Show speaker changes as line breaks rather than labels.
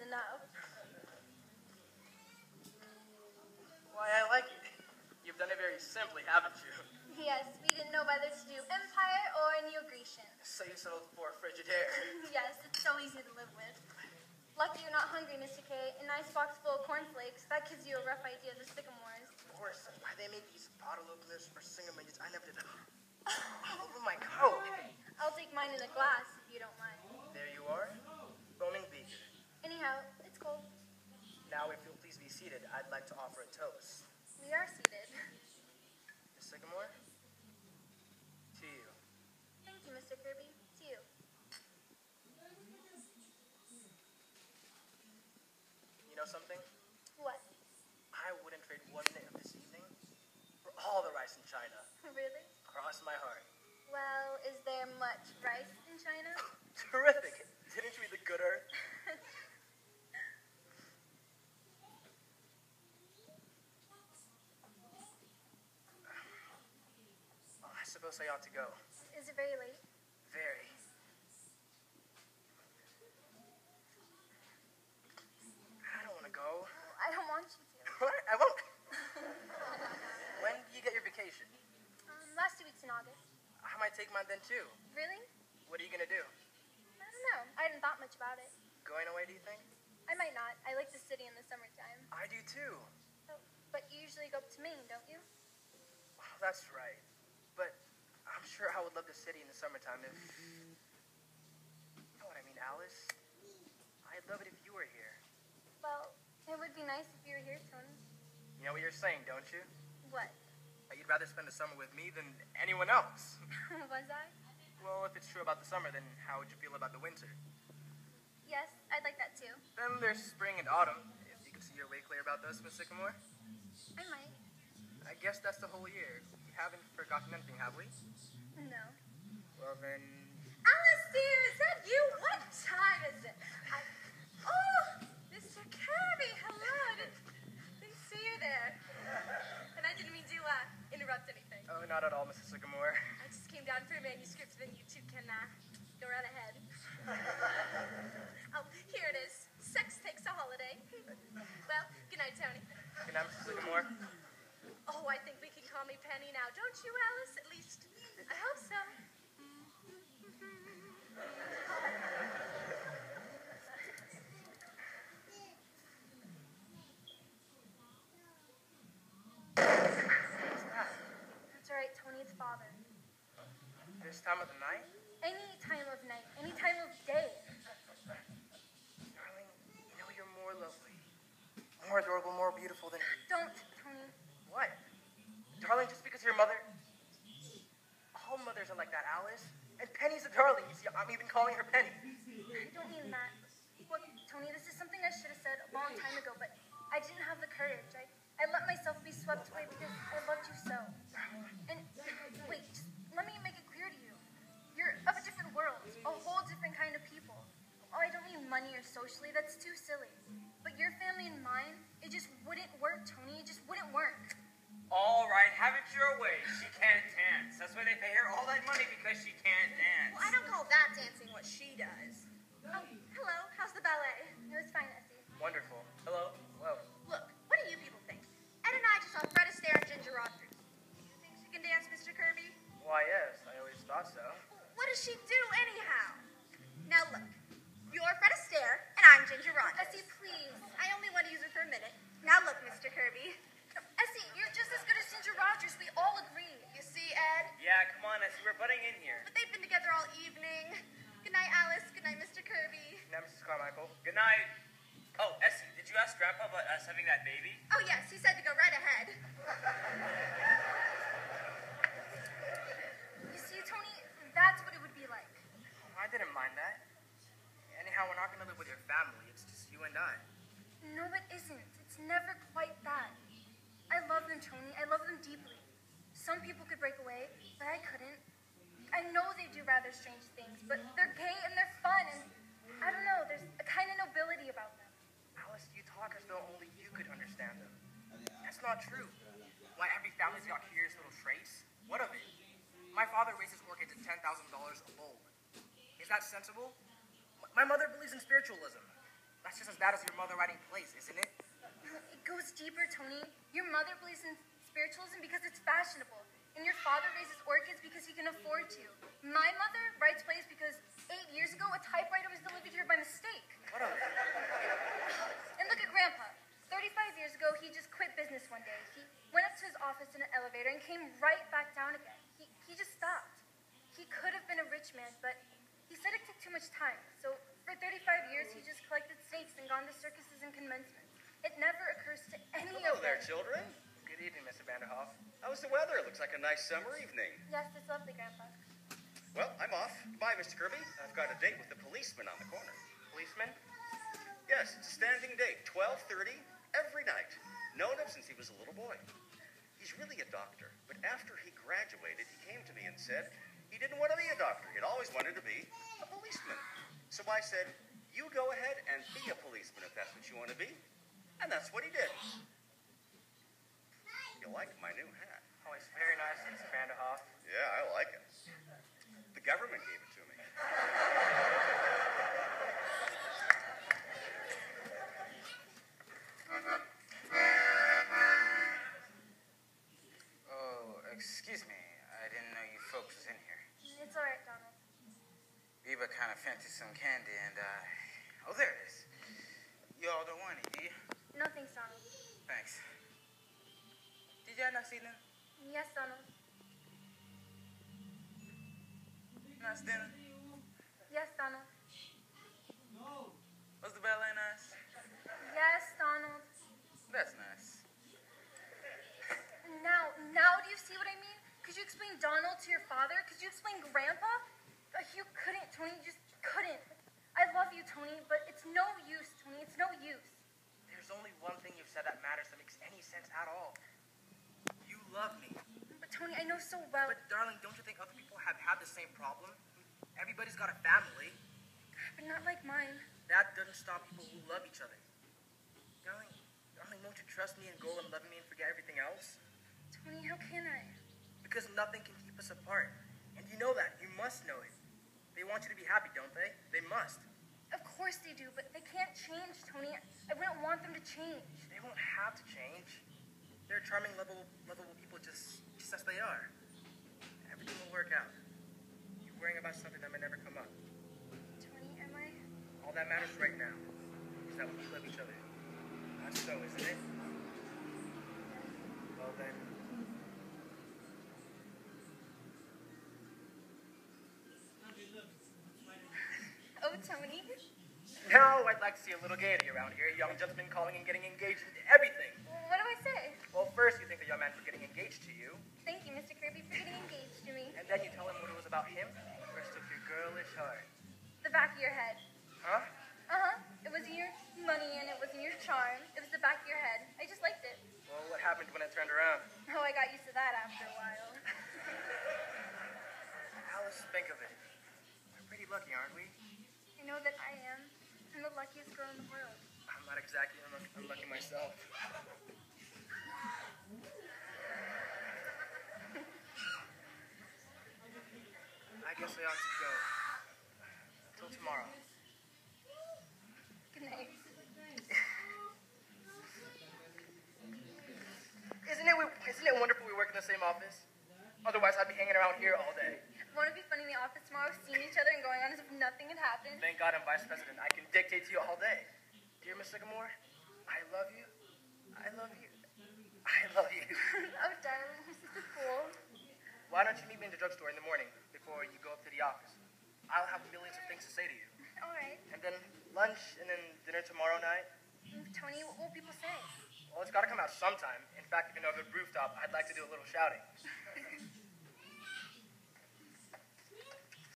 is enough.
Why, I like it. You've done it very simply, haven't you?
Yes, we didn't know whether to do Empire or Neo-Grecian.
So you settled for Frigidaire.
Yes, it's so easy to live with. Lucky you're not hungry, Mr. K. A nice box full of cornflakes. That gives you a rough idea of the sycamores.
Of course, why they make these bottle openers for single-digits, I never did that. All over my coat.
I'll take mine in a glass, if you don't mind.
There you are. Foaming beaker.
Anyhow, it's cold.
Now, if you'll please be seated, I'd like to offer a toast.
We are seated.
Miss Sycamore? To you.
Thank you, Mr. Kirby. To you.
You know something?
What?
I wouldn't trade 1 minute of this evening for all the rice in China.
Really?
Cross my heart.
Well, is there much rice in China?
Terrific. Didn't you read The Good Earth? I suppose I ought to go.
Is it very late?
Very. I don't want to go.
I don't want you to.
What? I won't. When do you get your vacation?
Last 2 weeks in August.
I might take mine then too.
Really?
What are you going to do?
I don't know. I hadn't thought much about it.
Going away, do you think?
I might not. I like the city in the summertime.
I do too.
Oh, but you usually go up to Maine, don't you?
Oh, that's right. But I'm sure I would love the city in the summertime if... You know what I mean, Alice? I'd love it if you were here.
Well, it would be nice if you were here, Tony.
You know what you're saying, don't you?
What?
That you'd rather spend the summer with me than anyone else.
Was I?
Well, if it's true about the summer, then how would you feel about the winter?
Yes, I'd like that too.
Then there's spring and autumn. If you could see your way clear about those, Miss Sycamore.
I might.
I guess that's the whole year. We haven't forgotten anything, have we?
No.
Well, then...
Alice, dear, is that you? What time is it? Oh, Mr. Kirby, hello. I didn't see you there. And I didn't mean to interrupt anything.
Oh, not at all, Mrs. Sycamore.
I just came down for a manuscript, then you two can go right ahead. Oh, here it is. Sex takes a holiday. Well, good night, Tony.
Good night, Mrs. Sycamore.
Oh, I think we can call me Penny now. Don't you, Alice? At least, I hope so.
That's all right, Tony. It's father.
This time of the night?
Any time of night. Any time of day.
Darling, you know you're more lovely. More adorable, more beautiful than...
Don't, Tony.
What? Darling, just because you're a mother... All mothers are like that, Alice. And Penny's a darling. You see, I'm even calling her Penny.
I don't mean that. Look, Tony, this is something I should have said a long time ago, but I didn't have the courage. I let myself be swept away because I loved you so. And wait, just let me make it clear to you. You're of a different world, a whole different kind of people. Oh, I don't mean money or socially, that's too silly. But your family and mine, it just wouldn't work, Tony. It just wouldn't work.
All right, have it your way. She can't dance. That's why they pay her all that money, because she can't dance.
Well, I don't call that dancing what she does. Oh, hello. How's the ballet?
It was fine, Essie.
Wonderful. Hello? Hello.
Look, what do you people think? Ed and I just saw Fred Astaire and Ginger Rogers. Do you think she can dance, Mr. Kirby?
Why, yes. I always thought so.
What does she do, anyhow? Now, look. You're Fred Astaire, and I'm Ginger Rogers.
Essie, please.
I only want to use her for a minute. Now, look, Mr. Kirby.
Essie, you're just as good as Ginger Rogers. We all agree.
You see, Ed?
Yeah, come on, I see we're butting in here.
But they've been together all evening. Good night, Alice. Good night, Mr. Kirby.
Now, Mrs. Carmichael.
Good night. Oh, Essie, did you ask Grandpa about us having that baby?
Oh, yes, he said to go right ahead.
You see, Tony, that's what it would be like.
I didn't mind that. Anyhow, we're not going to live with your family. It's just you and I.
No, it isn't. It's never quite that. I love them, Tony. I love them deeply. Some people could break away, but I couldn't. I know they do rather strange things, but they're gay and they're fun, and I don't know, there's a kind of nobility about them.
Alice, you talk as though only you could understand them. That's not true. Why, every family's got curious little traits. What of it? My father raises orchids at $10,000 a bulb. Is that sensible? My mother believes in spiritualism. That's just as bad as your mother writing plays, isn't it?
It goes deeper, Tony. Your mother believes in spiritualism because it's fashionable, and your father raises orchids because he can afford to. My mother writes plays because 8 years ago, a typewriter was delivered here by mistake.
What a...
And look at Grandpa. 35 years ago, he just quit business one day. He went up to his office in an elevator and came right back down again. He just stopped. He could have been a rich man, but he said it took too much time. So for 35 years, he just collected snakes and gone to circuses and commencements. It never occurs to any
Hello
of
there,
them.
children.
Good evening, Mr. Vanderhoff.
How's the weather? It looks like a nice summer evening.
Yes, it's lovely, Grandpa.
Well, I'm off. Bye, Mr. Kirby. I've got a date with the policeman on the corner.
Policeman?
Yes, it's a standing date, 12:30 every night. Known him since he was a little boy. He's really a doctor, but after he graduated, he came to me and said he didn't want to be a doctor. He'd always wanted to be a policeman. So I said, you go ahead and be a policeman if that's what you want to be. And that's what he did. You like my new hat?
Oh, it's very nice, Mr. Vanderhoff.
Yeah, I like it. The government gave it to me.
Oh, excuse me. I didn't know you folks was in here.
It's all right, Donald.
Biba kind of fancied some candy and, oh, there it is. You all don't want it, do you?
No thanks, Donald.
Thanks. Did y'all not see them?
Yes, Donald.
Nice dinner?
Yes, Donald.
Was the ballet nice?
Yes, Donald.
That's nice.
Now do you see what I mean? Could you explain Donald to your father? Could you explain Grandpa? You couldn't, Tony. You just couldn't. I love you, Tony, but it's no use, Tony. It's no use.
There's only one thing you've said that matters that makes any sense at all. You love me.
But Tony, I know so well.
But darling, don't you think other people have had the same problem? Everybody's got a family.
But not like mine.
That doesn't stop people who love each other. Darling, won't you trust me and go and love me and forget everything else?
Tony, how can I?
Because nothing can keep us apart. And you know that. You must know it. They want you to be happy, don't they? They must.
Of course they do, but they can't change, Tony. I wouldn't want them to change.
They won't have to change. They're charming, lovable people just as they are. Everything will work out. You're worrying about something that may never come up.
Tony, am I?
All that matters right now is that we love each other. That's so, isn't it? Well then.
Oh, Tony.
Now I'd like to see a little gaiety around here. Young gentlemen calling and getting engaged into everything.
What do I say?
Well, first you thank the young man for getting engaged to you,
Thank you, Mr. Kirby, for getting engaged to me.
and then you tell him what it was about him. First took your girlish heart.
The back of your head.
Huh?
Uh-huh. It wasn't your money and it wasn't your charm. It was the back of your head. I just liked it.
Well, what happened when it turned around?
Oh, I got used to that after a while.
Alice, think of it. We're pretty lucky, aren't we?
I know that I am. I'm the luckiest girl in the world.
I'm not exactly unlucky myself. I guess I ought to go. Till tomorrow.
Good night.
Isn't it wonderful we work in the same office? Otherwise, I'd be hanging around here all day.
Won't it be fun in the office tomorrow, seeing each other and going on as if nothing had happened?
Thank God I'm vice president. I can dictate to you all day. Dear Miss Sycamore, I love you. I love you. I love you.
Oh, darling, this is so cool.
Why don't you meet me in the drugstore in the morning before you go up to the office? I'll have millions of things to say to you.
All right.
And then lunch, and then dinner tomorrow night.
Tony, what will people say?
Well, it's got to come out sometime. In fact, if you know a good rooftop, I'd like to do a little shouting.